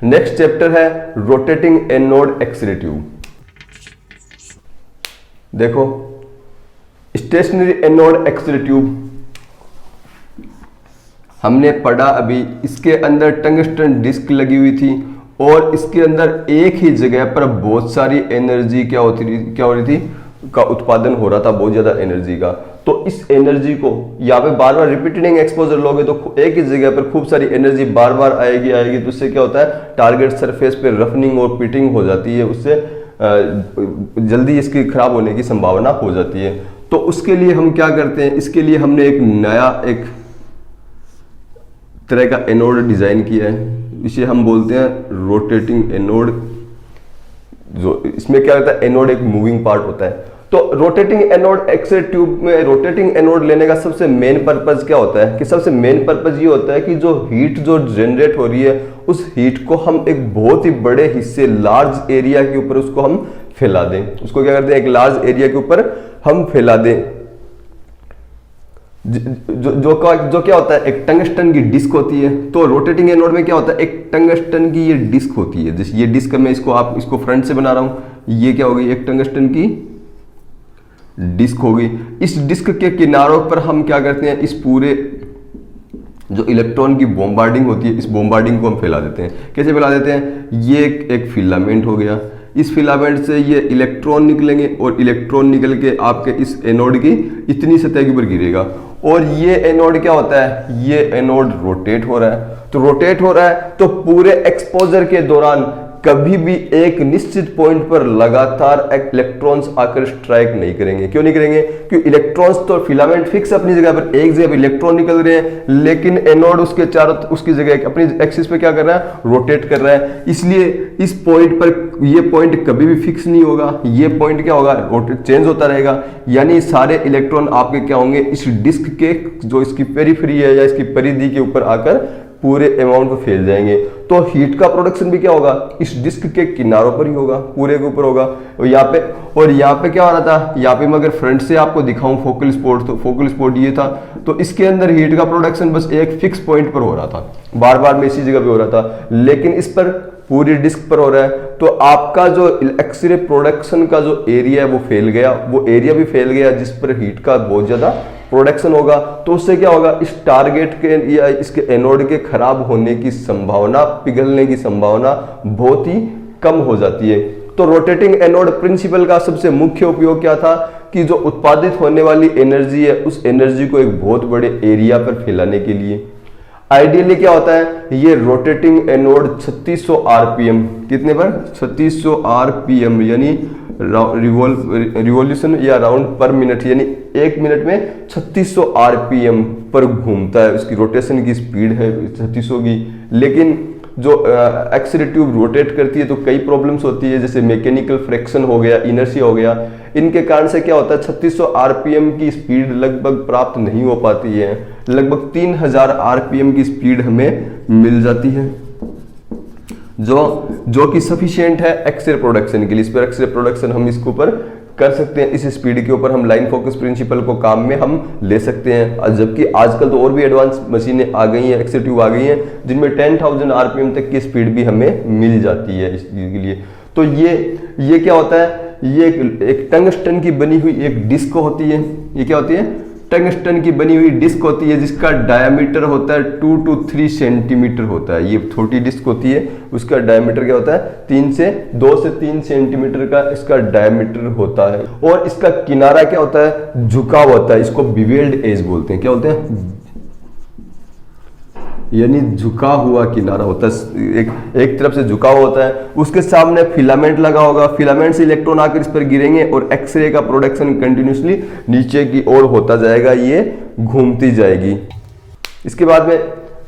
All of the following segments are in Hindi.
नेक्स्ट चैप्टर है रोटेटिंग एनोड एक्स-रे ट्यूब। देखो स्टेशनरी एनोड एक्स-रे ट्यूब हमने पढ़ा अभी, इसके अंदर टंगस्टन डिस्क लगी हुई थी और इसके अंदर एक ही जगह पर बहुत सारी एनर्जी क्या हो रही थी का उत्पादन हो रहा था, बहुत ज्यादा एनर्जी का। तो इस एनर्जी को यहाँ पे बार बार रिपीटिंग एक्सपोजर लोगे तो एक ही जगह पर खूब सारी एनर्जी बार बार आएगी तो उससे क्या होता है, टारगेट सरफेस पे रफनिंग और पिटिंग हो जाती है, उससे जल्दी इसकी खराब होने की संभावना हो जाती है। तो उसके लिए हम क्या करते हैं, इसके लिए हमने एक नया एक तरह का एनोड डिजाइन किया है, इसे हम बोलते हैं रोटेटिंग एनोड। जो इसमें क्या होता है, एनोड एक मूविंग पार्ट होता है। तो रोटेटिंग एनोड एक्स-रे ट्यूब में रोटेटिंग एनोड लेने का सबसे मेन पर्पज क्या होता है कि सबसे मेन पर्पज ये होता है कि जो हीट जो जनरेट हो रही है उस हीट को हम एक बहुत ही बड़े हिस्से लार्ज एरिया के ऊपर उसको हम फैला दें। उसको क्या करते हैं, एक लार्ज एरिया के ऊपर हम फैला दें। जो क्या होता है, एक टंगस्टन की डिस्क होती है। तो रोटेटिंग एनोड में क्या होता है, एक टंगस्टन की ये डिस्क होती है। जैसे ये डिस्क मैं इसको फ्रंट से बना रहा हूं, ये क्या होगी, एक टंगस्टन की डिस्क होगी। इस डिस्क के किनारों पर हम क्या करते हैं, इस पूरे जो इलेक्ट्रॉन की बॉम्बार्डिंग होती है, इस बॉम्बार्डिंग को हम फैला देते हैं। कैसे फैला देते हैं, ये एक फिलामेंट हो गया, इस फिलामेंट से ये इलेक्ट्रॉन निकलेंगे और इलेक्ट्रॉन निकल के आपके इस एनोड की इतनी सतह के ऊपर गिरेगा और ये एनोड क्या होता है, ये एनोड रोटेट हो रहा है। तो रोटेट हो रहा है तो पूरे एक्सपोजर के दौरान कभी भी एक निश्चित पॉइंट पर लगातार इलेक्ट्रॉन्स आकर स्ट्राइक नहीं करेंगे। क्यों नहीं करेंगे, क्योंकि इलेक्ट्रॉन्स तो फिलामेंट फिक्स अपनी जगह पर, एक जगह पर इलेक्ट्रॉन निकल रहे हैं, लेकिन एनोड उसके चारों उसकी जगह अपनी एक्सिस पे क्या कर रहा है, रोटेट कर रहा है। इसलिए इस पॉइंट पर ये पॉइंट कभी भी फिक्स नहीं होगा, ये पॉइंट क्या होगा, रोटेट चेंज होता रहेगा। यानी सारे इलेक्ट्रॉन आपके क्या होंगे, इस डिस्क के जो इसकी पेरिफेरी है या इसकी परिधि के ऊपर आकर पूरे अमाउंट पर फैल जाएंगे। तो हीट का प्रोडक्शन भी क्या होगा, इस डिस्क के किनारों पर ही होगा, पूरे के ऊपर होगा। और यहाँ पे क्या हो रहा था, यहाँ पे मैं अगर फ्रंट से आपको दिखाऊं फोकल स्पॉट, तो फोकल स्पॉट ये था। तो इसके अंदर हीट का प्रोडक्शन बस एक फिक्स पॉइंट पर हो रहा था, बार बार में इसी जगह पे हो रहा था। लेकिन इस पर पूरी डिस्क पर हो रहा है, तो आपका जो एक्स-रे प्रोडक्शन का जो एरिया है वो फैल गया, वो एरिया भी फैल गया जिस पर हीट का बहुत ज्यादा प्रोडक्शन होगा। तो उससे क्या होगा, इस टारगेट के या इसके एनोड के खराब होने की संभावना, पिघलने की संभावना बहुत ही कम हो जाती है। तो रोटेटिंग एनोड प्रिंसिपल का सबसे मुख्य उपयोग क्या था कि जो उत्पादित होने वाली एनर्जी है उस एनर्जी को एक बहुत बड़े एरिया पर फैलाने के लिए। आइडियली क्या होता है, ये रोटेटिंग एनोड 3600 आरपीएम, कितने पर, 3600 आरपीएम यानी रिवॉल्यूशन या राउंड पर मिनट, यानी एक मिनट में 3600 आरपीएम पर घूमता है। उसकी रोटेशन की स्पीड है 3600 की। लेकिन जो एक्स-रे ट्यूब रोटेट करती है तो कई प्रॉब्लम्स होती है, जैसे मैकेनिकल फ्रिक्शन हो गया, इनर्शिया हो गया। इनके कारण से क्या होता है, 3600 आरपीएम की स्पीड लगभग प्राप्त नहीं हो पाती है, लगभग 3000 आरपीएम की स्पीड हमें मिल जाती है, जो कि सफिशिएंट है एक्स-रे प्रोडक्शन के लिए। इस पर एक्स-रे प्रोडक्शन हम इसके ऊपर कर सकते हैं, इस स्पीड के ऊपर हम लाइन फोकस प्रिंसिपल को काम में हम ले सकते हैं। जबकि आजकल तो और भी एडवांस मशीनें आ गई हैं, एक्स-रे ट्यूब आ गई हैं, जिनमें 10,000 आरपीएम तक की स्पीड भी हमें मिल जाती है इस चीज के लिए। तो ये क्या होता है, ये एक टंगस्टन की बनी हुई एक डिस्क होती है। ये क्या होती है, टंगस्टन की बनी हुई डिस्क होती है, जिसका डायमीटर होता है 2 to 3 सेंटीमीटर होता है। ये छोटी डिस्क होती है, उसका डायमीटर क्या होता है, 2 से 3 सेंटीमीटर का इसका डायमीटर होता है। और इसका किनारा क्या होता है, झुका होता है, इसको बिवेल्ड एज बोलते हैं। क्या बोलते हैं, यानी झुका हुआ किनारा होता है, एक तरफ से झुका हुआ होता है। उसके सामने फिलामेंट लगा होगा, फिलामेंट से इलेक्ट्रॉन आकर इस पर गिरेंगे और एक्सरे का प्रोडक्शन कंटिन्यूसली नीचे की ओर होता जाएगा, ये घूमती जाएगी। इसके बाद में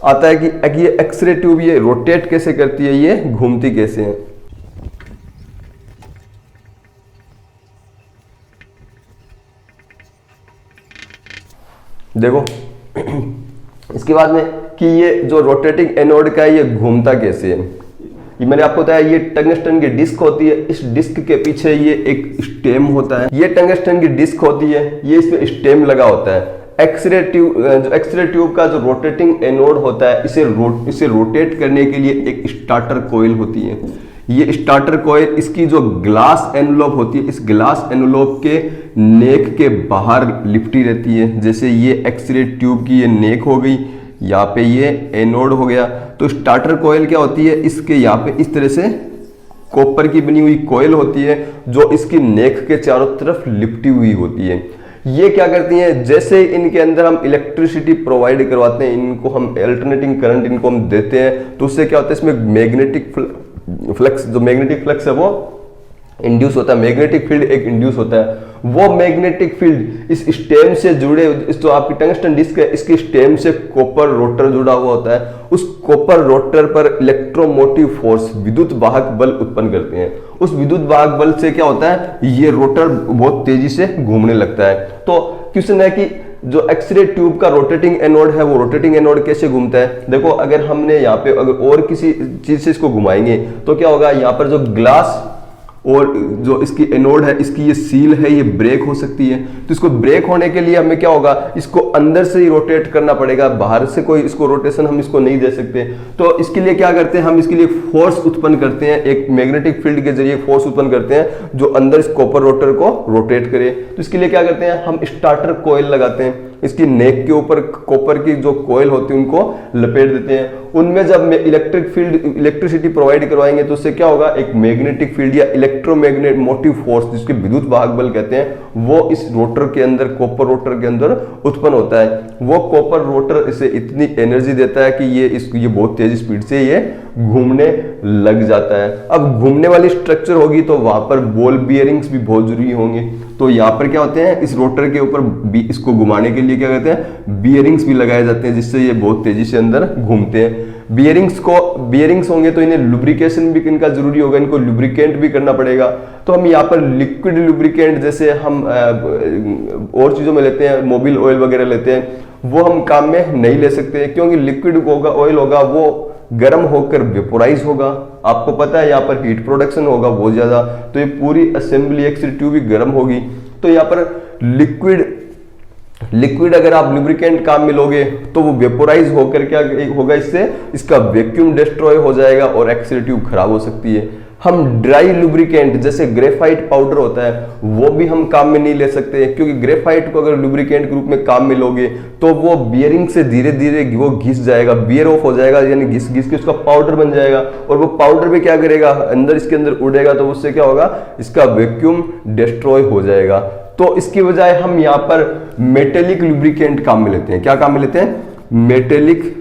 आता है कि ये एक्सरे ट्यूब ये रोटेट कैसे करती है, ये घूमती कैसे है। देखो इसके बाद में कि ये जो रोटेटिंग एनोड का है ये घूमता कैसे है। ये मैंने आपको बताया, ये टंगस्टन की डिस्क होती है, इस डिस्क के पीछे ये एक स्टेम होता है। ये टंगस्टन की डिस्क होती है, ये इसमें स्टेम लगा होता है। एक्सरे ट्यूब का जो रोटेटिंग एनोड होता है, इसे रोटेट करने के लिए एक स्टार्टर कॉइल होती है। ये स्टार्टर कॉइल, इसकी जो ग्लास एनवलप होती है, इस ग्लास एनवलप के नेक के बाहर लिपटी रहती है। जैसे ये एक्सरे ट्यूब की ये नेक हो गई, यहाँ पे ये एनोड हो गया। तो स्टार्टर कॉइल क्या होती है, इसके यहाँ पे इस तरह से कॉपर की बनी हुई कॉइल होती है जो इसकी नेक के चारों तरफ लिपटी हुई होती है। ये क्या करती हैं, जैसे इनके अंदर हम इलेक्ट्रिसिटी प्रोवाइड करवाते हैं, इनको हम अल्टरनेटिंग करंट इनको हम देते हैं, तो उससे क्या होता है, इसमें मैग्नेटिक फ्लक्स, जो मैग्नेटिक फ्लक्स है वो इंड्यूस होता है, मैग्नेटिक फील्ड एक इंड्यूस होता है। वो मैग्नेटिक फील्ड इस स्टेम से जुड़े, इस जो आपकी टंगस्टन डिस्क है, इसके स्टेम से कॉपर रोटर जुड़ा हुआ होता है। उस कॉपर रोटर पर इलेक्ट्रोमोटिव फोर्स, विद्युत वाहक बल उत्पन्न करते हैं। उस विद्युत वाहक बल से क्या होता है, ये रोटर बहुत तेजी से घूमने लगता है। तो क्वेश्चन है कि जो एक्सरे ट्यूब का रोटेटिंग एनोड है, वो रोटेटिंग एनोड कैसे घूमता है। देखो, अगर हमने यहाँ पे अगर और किसी चीज से इसको घुमाएंगे तो क्या होगा, यहाँ पर जो ग्लास और जो इसकी एनोड है, इसकी ये सील है, ये ब्रेक हो सकती है। तो इसको ब्रेक होने के लिए हमें क्या होगा, इसको अंदर से ही रोटेट करना पड़ेगा, बाहर से कोई इसको रोटेशन हम इसको नहीं दे सकते। तो इसके लिए क्या करते हैं, हम इसके लिए फोर्स उत्पन्न करते हैं, एक मैग्नेटिक फील्ड के जरिए फोर्स उत्पन्न करते हैं जो अंदर इस कॉपर रोटर को रोटेट करे। तो इसके लिए क्या करते हैं, हम स्टार्टर कॉइल लगाते हैं, इसकी नेक के ऊपर कॉपर की जो कॉइल होती है उनको लपेट देते हैं। उनमें जब इलेक्ट्रिक फील्ड, इलेक्ट्रिसिटी प्रोवाइड करवाएंगे तो उससे क्या होगा, एक मैग्नेटिक फील्ड या इलेक्ट्रोमैग्नेट मोटिव फोर्स, जिसके विद्युत वाहक बल कहते हैं, वो इस रोटर के अंदर, कॉपर रोटर के अंदर उत्पन्न होता है। वो कॉपर रोटर इसे इतनी एनर्जी देता है कि ये बहुत तेज स्पीड से ये घूमने लग जाता है। अब घूमने वाली स्ट्रक्चर होगी तो वहां पर बॉल बियरिंग्स भी बहुत जरूरी होंगे। तो यहाँ पर क्या होते हैं, इस रोटर के ऊपर इसको घुमाने के लिए क्या करते हैं, बियरिंग्स भी लगाए जाते हैं, जिससे ये बहुत तेजी से अंदर घूमते हैं। बियरिंग्स होंगे तो इन्हें लुब्रिकेशन भी इनका जरूरी होगा, इनको लुब्रिकेंट भी करना पड़ेगा। तो हम यहाँ पर लिक्विड लुब्रिकेंट, जैसे हम और चीजों में लेते हैं, मोबिल ऑयल वगैरह लेते हैं, वो हम काम में नहीं ले सकते, क्योंकि लिक्विड होगा, ऑयल होगा, वो गर्म होकर वेपोराइज होगा। आपको पता है यहाँ पर हीट प्रोडक्शन होगा बहुत ज्यादा, तो ये पूरी असेंबली एक्सरे ट्यूब भी गर्म होगी। तो यहाँ पर लिक्विड अगर आप लुब्रिकेंट काम में लोगे तो वो वेपोराइज होकर क्या होगा, इससे इसका वैक्यूम डिस्ट्रॉय हो जाएगा और एक्सरे ट्यूब खराब हो सकती है। हम ड्राई लुब्रिकेंट, जैसे ग्रेफाइट पाउडर होता है, वो भी हम काम में नहीं ले सकते, क्योंकि ग्रेफाइट को अगर लुब्रिकेंट के रूप में काम में लोगे तो वो बियरिंग से धीरे धीरे वो घिस जाएगा, बियर ऑफ हो जाएगा, यानी घिस घिस के उसका पाउडर बन जाएगा। और वो पाउडर भी क्या करेगा, अंदर इसके अंदर उड़ेगा, तो उससे क्या होगा, इसका वैक्यूम डिस्ट्रॉय हो जाएगा। तो इसकी बजाय हम यहाँ पर मेटेलिक लुब्रिकेंट काम में लेते हैं। क्या काम में लेते हैं, मेटेलिक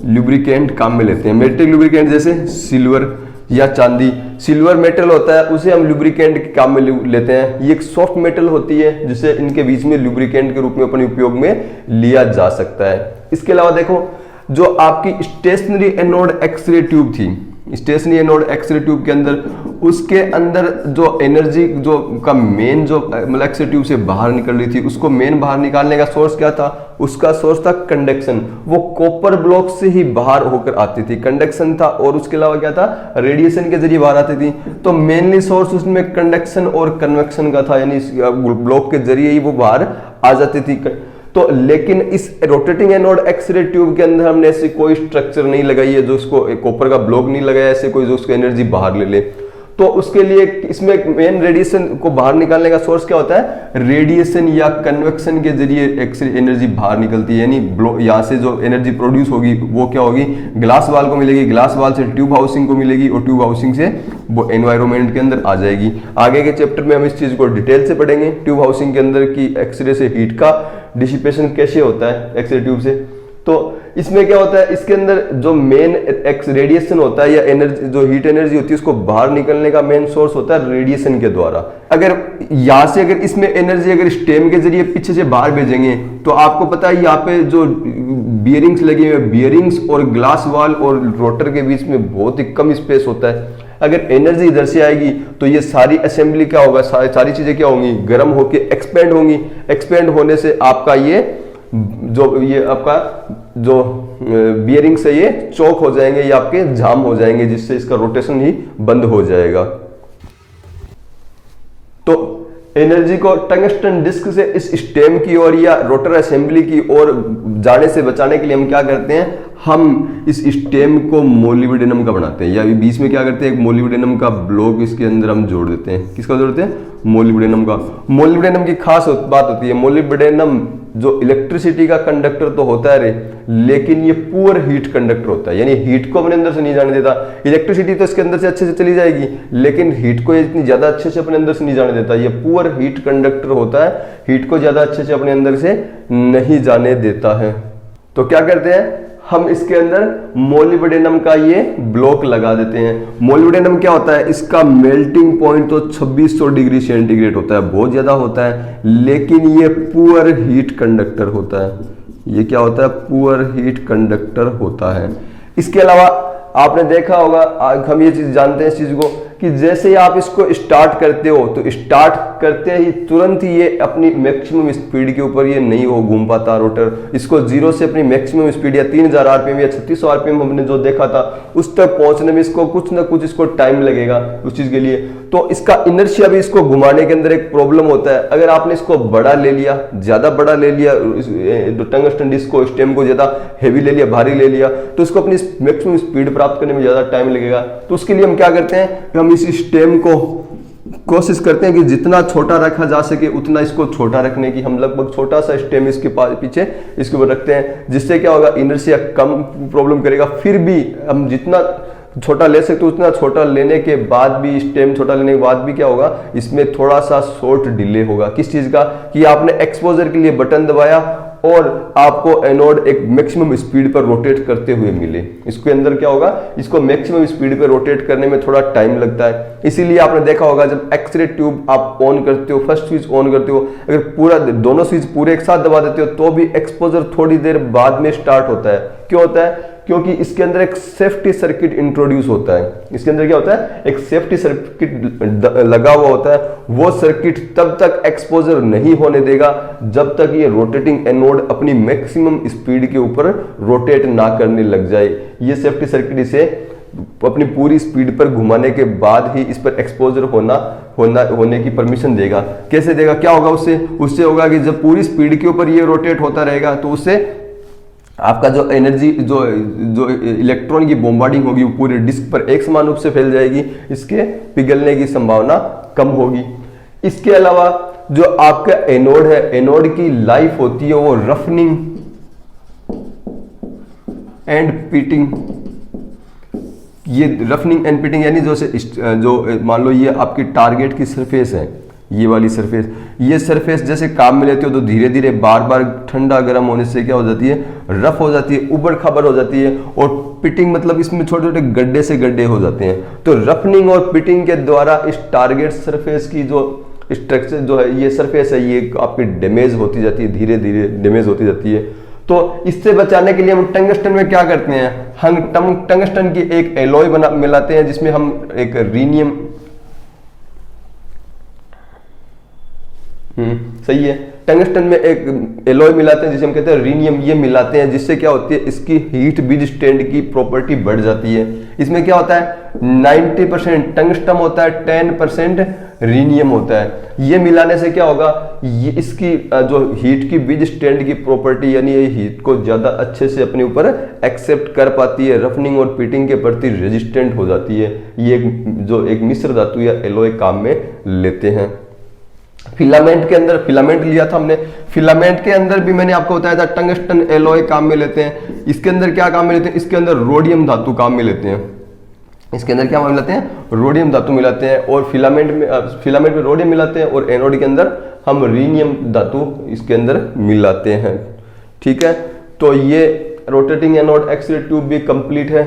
लुब्रिकेंट काम में लेते हैं। मेटेलिक लुब्रिकेंट जैसे सिल्वर या चांदी, सिल्वर मेटल होता है, उसे हम लुब्रिकेंट के काम में लेते हैं। ये एक सॉफ्ट मेटल होती है जिसे इनके बीच में लुब्रिकेंट के रूप में अपने उपयोग में लिया जा सकता है। इसके अलावा देखो, जो आपकी स्टेशनरी एनोड एक्सरे ट्यूब थी, स्टेशनरी एनोड एक्सरे ट्यूब के अंदर, उसके अंदर जो एनर्जी जो का मेन जो मतलब एक्सरे ट्यूब से बाहर निकल रही थी, उसको मेन बाहर निकालने का सोर्स क्या था, उसका सोर्स था कंडक्शन। वो कॉपर ब्लॉक से ही बाहर होकर आती थी, कंडक्शन था। और उसके अलावा क्या था, रेडिएशन के जरिए बाहर आती थी। तो मेनली सोर्स उसमें कंडक्शन और कन्वेक्शन का था, यानी ब्लॉक के जरिए ही वो बाहर आ जाती थी। तो लेकिन इस रोटेटिंग एनोड एक्सरे ट्यूब के अंदर हमने ऐसी कोई स्ट्रक्चर नहीं लगाई है जो उसको कॉपर का ब्लॉक नहीं लगाया ऐसे कोई जो उसको एनर्जी बाहर ले ले। तो उसके लिए इसमें मेन रेडिएशन को बाहर निकालने का सोर्स क्या होता है, रेडिएशन या कन्वेक्शन के जरिए एक्सरे एनर्जी बाहर निकलती है। यानी यहाँ से जो एनर्जी प्रोड्यूस होगी वो क्या होगी, ग्लास वाल को मिलेगी, ग्लास वाल से ट्यूब हाउसिंग को मिलेगी और ट्यूब हाउसिंग से वो एनवायरमेंट के अंदर आ जाएगी। आगे के चैप्टर में हम इस चीज को डिटेल से पढ़ेंगे, ट्यूब हाउसिंग के अंदर की एक्सरे से हीट का डिसिपेशन कैसे होता है एक्सरे ट्यूब से। तो इसमें क्या होता है, इसके अंदर जो मेन एक्स रेडिएशन होता है या एनर्जी जो हीट एनर्जी होती है उसको बाहर निकलने का मेन सोर्स होता है रेडिएशन के द्वारा। अगर यहाँ से अगर इसमें एनर्जी अगर स्टेम के जरिए पीछे से बाहर भेजेंगे तो आपको पता है यहाँ पे जो बियरिंग्स लगे हुए, बियरिंग्स और ग्लास वाल और रोटर के बीच में बहुत ही कम स्पेस होता है। अगर एनर्जी इधर से आएगी तो ये सारी असेंबली क्या होगा, सारी चीजें क्या होंगी, गर्म होके एक्सपेंड होंगी। एक्सपेंड होने से आपका ये आपका जो बियरिंग्स है ये चौक हो जाएंगे, ये आपके जाम हो जाएंगे, जिससे इसका रोटेशन ही बंद हो जाएगा। तो एनर्जी को टंगस्टन डिस्क से इस स्टेम की ओर या रोटर असेंबली की ओर जाने से बचाने के लिए हम क्या करते हैं, हम इस स्टेम को मोलिब्डेनम का बनाते हैं, या बीच में क्या करते हैं, एक मोलिब्डेनम का ब्लॉक इसके अंदर हम जोड़ देते हैं। किसका जोड़ते हैं? मोलिब्डेनम का। मोलिब्डेनम की खास बात होती है, मोलिब्डेनम जो इलेक्ट्रिसिटी का कंडक्टर तो होता है रे, लेकिन ये पुअर हीट कंडक्टर होता है, यानी हीट को अपने अंदर से नहीं जाने देता। इलेक्ट्रिसिटी तो इसके अंदर से अच्छे से चली जाएगी, लेकिन हीट को इतनी ज्यादा अच्छे से अपने अंदर से नहीं जाने देता। ये पुअर हीट कंडक्टर होता है, हीट को ज्यादा अच्छे से अपने अंदर से नहीं जाने देता है। तो क्या करते हैं, हम इसके अंदर मोलिब्डेनम का ये ब्लॉक लगा देते हैं। मोलिब्डेनम क्या होता है, इसका मेल्टिंग पॉइंट तो 2600 डिग्री सेंटीग्रेड होता है, बहुत ज्यादा होता है, लेकिन ये पुअर हीट कंडक्टर होता है। ये क्या होता है? पुअर हीट कंडक्टर होता है। इसके अलावा आपने देखा होगा, हम ये चीज जानते हैं इस चीज को, कि जैसे ही आप इसको स्टार्ट करते हो तो स्टार्ट करते ही तुरंत ही ये अपनी मैक्सिमम स्पीड के ऊपर ये नहीं हो घूम पाता रोटर। इसको जीरो से अपनी मैक्सिमम स्पीड या 3000 आरपीएम या 3600 आरपीएम हमने जो देखा था उस तक पहुंचने में इसको कुछ ना कुछ इसको टाइम लगेगा उस चीज के लिए। तो इसका इनर्शिया भी इसको घुमाने के अंदर एक प्रॉब्लम होता है। अगर आपने इसको बड़ा ले लिया, ज्यादा बड़ा ले लिया, टंगस्टन डिस्क को, स्टेम को ज्यादा हेवी ले लिया, भारी ले लिया, तो इसको अपनी मैक्सिमम स्पीड प्राप्त करने में ज्यादा टाइम लगेगा। तो उसके लिए हम क्या करते हैं, हम इस स्टेम को कोशिश करते हैं कि जितना छोटा रखा जा सके उतना इसको छोटा रखने की। हम लगभग छोटा सा स्टेम इसके पीछे इसके ऊपर रखते हैं, जिससे क्या होगा, इनर्शिया कम प्रॉब्लम करेगा। फिर भी हम जितना छोटा ले सकते उतना छोटा लेने के बाद भी, स्टेम छोटा लेने के बाद भी क्या होगा, इसमें थोड़ा सा शॉर्ट डिले होगा। किस चीज का, कि आपने एक्सपोजर के लिए बटन दबाया और आपको एनोड एक मैक्सिमम स्पीड पर रोटेट करते हुए मिले। इसके अंदर क्या होगा, इसको मैक्सिमम स्पीड पर रोटेट करने में थोड़ा टाइम लगता है। इसीलिए आपने देखा होगा जब एक्सरे ट्यूब आप ऑन करते हो, फर्स्ट स्विच ऑन करते हो, अगर पूरा दोनों स्विच पूरे एक साथ दबा देते हो तो भी एक्सपोजर थोड़ी देर बाद में स्टार्ट होता है। क्यों होता है? क्योंकि इसके अंदर एक सेफ्टी सर्किट इंट्रोड्यूस होता है। इसके अंदर क्या होता है, एक सेफ्टी सर्किट लगा हुआ होता है। वो सर्किट तब तक एक्सपोजर नहीं होने देगा जब तक ये रोटेटिंग एनोड अपनी मैक्सिमम स्पीड के ऊपर रोटेट ना करने लग जाए। ये सेफ्टी सर्किट इसे अपनी पूरी स्पीड पर घुमाने के बाद ही इस पर एक्सपोजर होने की परमिशन देगा। कैसे देगा, क्या होगा उससे होगा कि जब पूरी स्पीड के ऊपर ये रोटेट होता रहेगा तो उससे आपका जो एनर्जी, जो इलेक्ट्रॉन की बॉम्बार्डिंग होगी वो पूरे डिस्क पर एक समान रूप से फैल जाएगी, इसके पिघलने की संभावना कम होगी। इसके अलावा जो आपका एनोड है, एनोड की लाइफ होती है वो रफनिंग एंड पिटिंग। ये रफनिंग एंड पिटिंग यानी जो मान लो ये आपकी टारगेट की सरफेस है, ये वाली सरफेस, ये सरफेस जैसे काम में लेते हो तो धीरे धीरे बार बार ठंडा गर्म होने से क्या हो जाती है, रफ हो जाती है, उबड़ खाबड़ हो जाती है। और पिटिंग मतलब इसमें छोटे छोटे गड्ढे से गड्ढे हो जाते हैं। तो रफनिंग और पिटिंग के द्वारा इस टारगेट सरफेस की जो स्ट्रक्चर जो है, ये सरफेस है, ये आपकी डैमेज होती जाती है, धीरे धीरे डैमेज होती जाती है। तो इससे बचाने के लिए हम टंगस्टन में क्या करते हैं, हम टंगस्टन की एक एलॉय मिलाते हैं जिसमें हम एक रीनियम, सही है, टंगस्टन में एक एलॉय मिलाते हैं जिसे हम कहते हैं रीनियम। ये मिलाते हैं जिससे क्या होती है, इसकी हीट विदस्टैंड की प्रॉपर्टी बढ़ जाती है। इसमें क्या होता है, 90% टंगस्टन होता है, 10% रीनियम होता है। ये मिलाने से क्या होगा, ये इसकी जो हीट की विदस्टैंड की प्रॉपर्टी, यानी ये हीट को ज्यादा अच्छे से अपने ऊपर एक्सेप्ट कर पाती है, रफनिंग और पिटिंग के प्रति रेजिस्टेंट हो जाती है। ये एक मिश्र धातु या एलॉय काम में लेते हैं। फिलामेंट के अंदर, फिलामेंट लिया था हमने, फिलामेंट के अंदर भी मैंने आपको बताया था टंगस्टन एलॉय काम में लेते हैं। इसके अंदर क्या काम में लेते हैं, इसके अंदर रोडियम धातु काम में लेते हैं। इसके अंदर क्या मिलाते हैं, रोडियम धातु मिलाते हैं। और फिलामेंट में रोडियम मिलाते हैं और एनोड के अंदर हम रीनियम धातु इसके अंदर मिलाते हैं। ठीक है, तो ये रोटेटिंग एनोड एक्सरे ट्यूब भी कंप्लीट है।